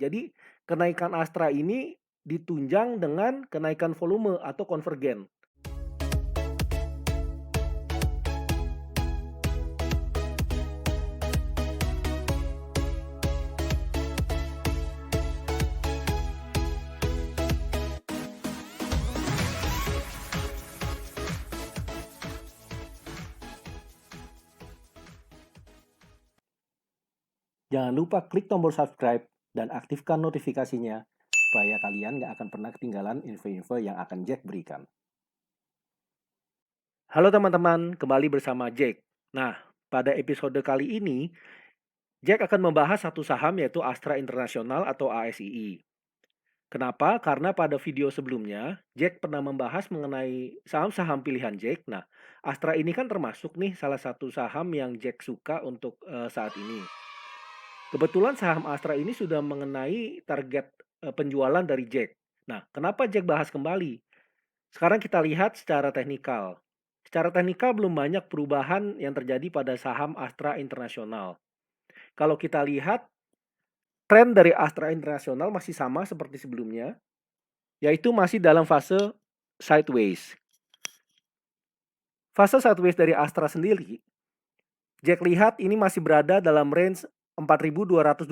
Jadi kenaikan Astra ini ditunjang dengan kenaikan volume atau konvergen. Jangan lupa klik tombol subscribe dan aktifkan notifikasinya supaya kalian nggak akan pernah ketinggalan info-info yang akan Jack berikan. Halo teman-teman, kembali bersama Jack. Nah, pada episode kali ini, Jack akan membahas satu saham yaitu Astra International atau ASII. Kenapa? Karena pada video sebelumnya, Jack pernah membahas mengenai saham-saham pilihan Jack. Nah, Astra ini kan termasuk nih salah satu saham yang Jack suka untuk saat ini. Kebetulan saham Astra ini sudah mengenai target penjualan dari Jack. Nah, kenapa Jack bahas kembali? Sekarang kita lihat secara teknikal. Secara teknikal belum banyak perubahan yang terjadi pada saham Astra International. Kalau kita lihat, tren dari Astra International masih sama seperti sebelumnya, yaitu masih dalam fase sideways. Fase sideways dari Astra sendiri, Jack lihat ini masih berada dalam range 4.225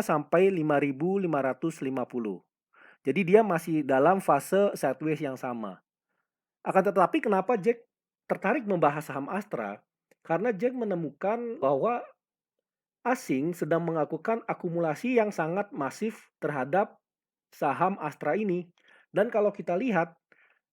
sampai 5.550. Jadi dia masih dalam fase sideways yang sama. Akan tetapi kenapa Jack tertarik membahas saham Astra? Karena Jack menemukan bahwa asing sedang melakukan akumulasi yang sangat masif terhadap saham Astra ini. Dan kalau kita lihat,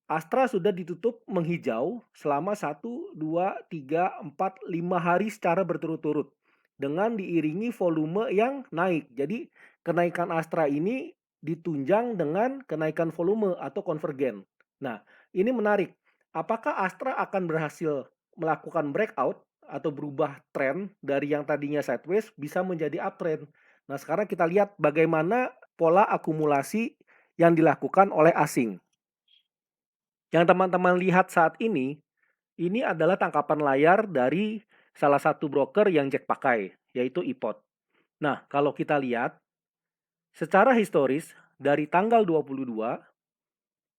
Astra sudah ditutup menghijau selama 1, 2, 3, 4, 5 hari secara berturut-turut. Dengan diiringi volume yang naik. Jadi kenaikan Astra ini ditunjang dengan kenaikan volume atau konvergen. Nah, ini menarik. Apakah Astra akan berhasil melakukan breakout atau berubah tren dari yang tadinya sideways bisa menjadi uptrend? Nah, sekarang kita lihat bagaimana pola akumulasi yang dilakukan oleh asing. Yang teman-teman lihat saat ini adalah tangkapan layar dari salah satu broker yang Jack pakai, yaitu iPod. Nah, kalau kita lihat, secara historis dari tanggal 22,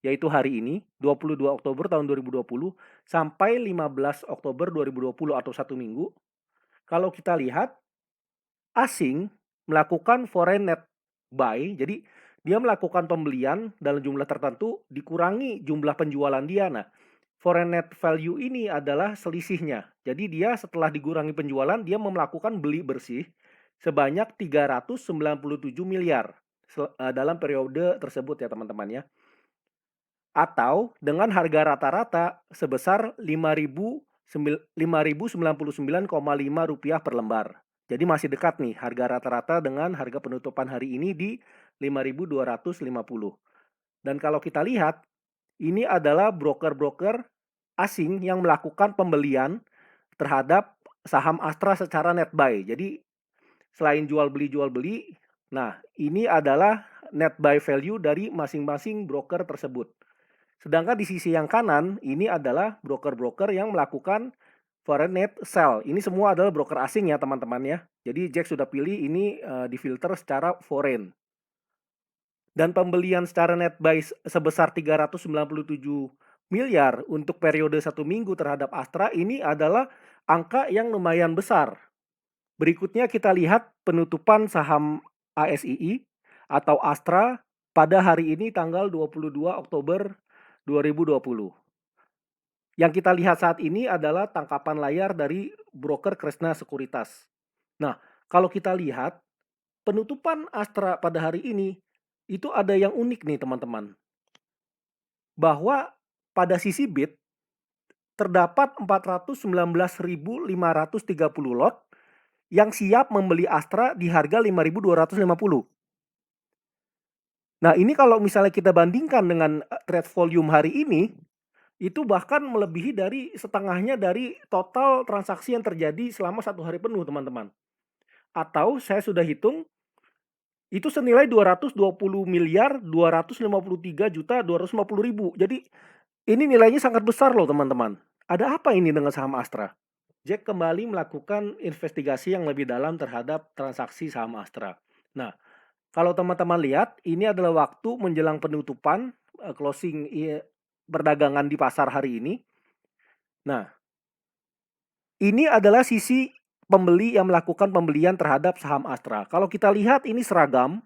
yaitu hari ini, 22 Oktober tahun 2020, sampai 15 Oktober 2020 atau 1 minggu, kalau kita lihat, asing melakukan foreign net buy, jadi dia melakukan pembelian dalam jumlah tertentu dikurangi jumlah penjualan dia. Nah, foreign net value ini adalah selisihnya. Jadi dia setelah dikurangi penjualan, dia melakukan beli bersih sebanyak 397 miliar dalam periode tersebut ya teman-teman ya. Atau dengan harga rata-rata sebesar Rp5.099,5 per lembar. Jadi masih dekat nih harga rata-rata dengan harga penutupan hari ini di 5.250. Dan kalau kita lihat, ini adalah broker-broker asing yang melakukan pembelian terhadap saham Astra secara net buy. Jadi selain jual beli, nah ini adalah net buy value dari masing-masing broker tersebut. Sedangkan di sisi yang kanan, ini adalah broker-broker yang melakukan foreign net sell. Ini semua adalah broker asing ya teman-teman ya. Jadi Jack sudah pilih ini difilter secara foreign. Dan pembelian secara net buy sebesar 397 miliar untuk periode 1 minggu terhadap Astra ini adalah angka yang lumayan besar. Berikutnya kita lihat penutupan saham ASII atau Astra pada hari ini tanggal 22 Oktober 2020. Yang kita lihat saat ini adalah tangkapan layar dari broker Kresna Sekuritas. Nah, kalau kita lihat penutupan Astra pada hari ini itu ada yang unik nih teman-teman. Bahwa pada sisi bid terdapat 419.530 lot yang siap membeli Astra di harga 5.250. Nah, ini kalau misalnya kita bandingkan dengan trade volume hari ini, itu bahkan melebihi dari setengahnya dari total transaksi yang terjadi selama 1 hari penuh, teman-teman. Atau saya sudah hitung, itu senilai 220 miliar 253 juta 250 ribu. Jadi ini nilainya sangat besar loh teman-teman. Ada apa ini dengan saham Astra? Jack kembali melakukan investigasi yang lebih dalam terhadap transaksi saham Astra. Nah, Kalau teman-teman lihat, ini adalah waktu menjelang penutupan closing perdagangan di pasar hari ini. Nah, ini adalah sisi pembeli yang melakukan pembelian terhadap saham Astra. Kalau kita lihat ini seragam,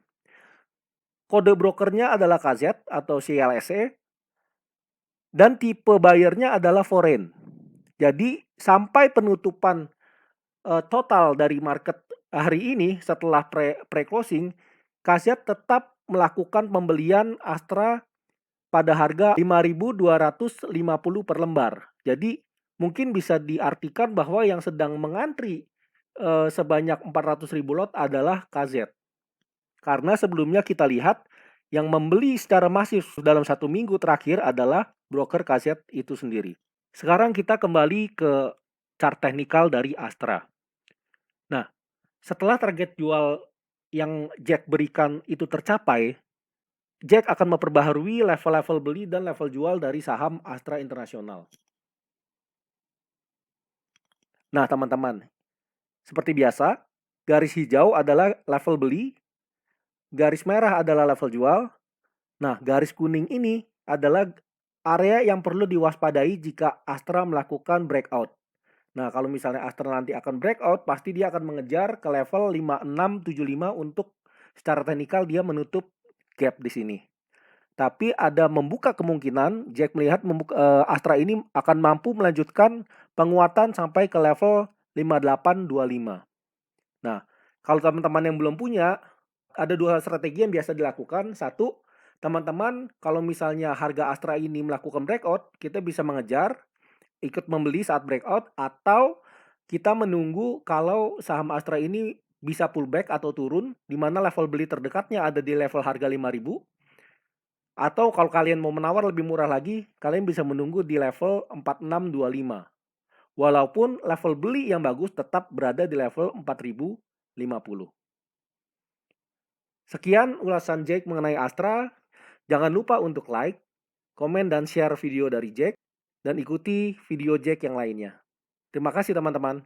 kode brokernya adalah KZ atau CLSE, dan tipe buyernya adalah foreign. Jadi sampai penutupan total dari market hari ini setelah pre-closing, KZ tetap melakukan pembelian Astra pada harga 5.250 per lembar. Jadi mungkin bisa diartikan bahwa yang sedang mengantri sebanyak 400.000 lot adalah KZ. Karena sebelumnya kita lihat yang membeli secara masif dalam 1 minggu terakhir adalah broker KZ itu sendiri. Sekarang kita kembali ke chart teknikal dari Astra. Nah, setelah target jual yang Jack berikan itu tercapai, Jack akan memperbaharui level-level beli dan level jual dari saham Astra Internasional. Nah, teman-teman, seperti biasa, garis hijau adalah level beli, garis merah adalah level jual. Nah, garis kuning ini adalah area yang perlu diwaspadai jika Astra melakukan breakout. Nah, kalau misalnya Astra nanti akan breakout, pasti dia akan mengejar ke level 5675 untuk secara teknikal dia menutup gap di sini. Tapi ada membuka kemungkinan Jack melihat Astra ini akan mampu melanjutkan penguatan sampai ke level 5825. Nah, kalau teman-teman yang belum punya, ada 2 strategi yang biasa dilakukan. Satu, teman-teman kalau misalnya harga Astra ini melakukan breakout, kita bisa mengejar, ikut membeli saat breakout, atau kita menunggu kalau saham Astra ini bisa pullback atau turun, di mana level beli terdekatnya ada di level harga 5.000. Atau kalau kalian mau menawar lebih murah lagi, kalian bisa menunggu di level 4625. Walaupun level beli yang bagus tetap berada di level 4050. Sekian ulasan Jack mengenai Astra. Jangan lupa untuk like, komen, dan share video dari Jack, dan ikuti video Jack yang lainnya. Terima kasih teman-teman.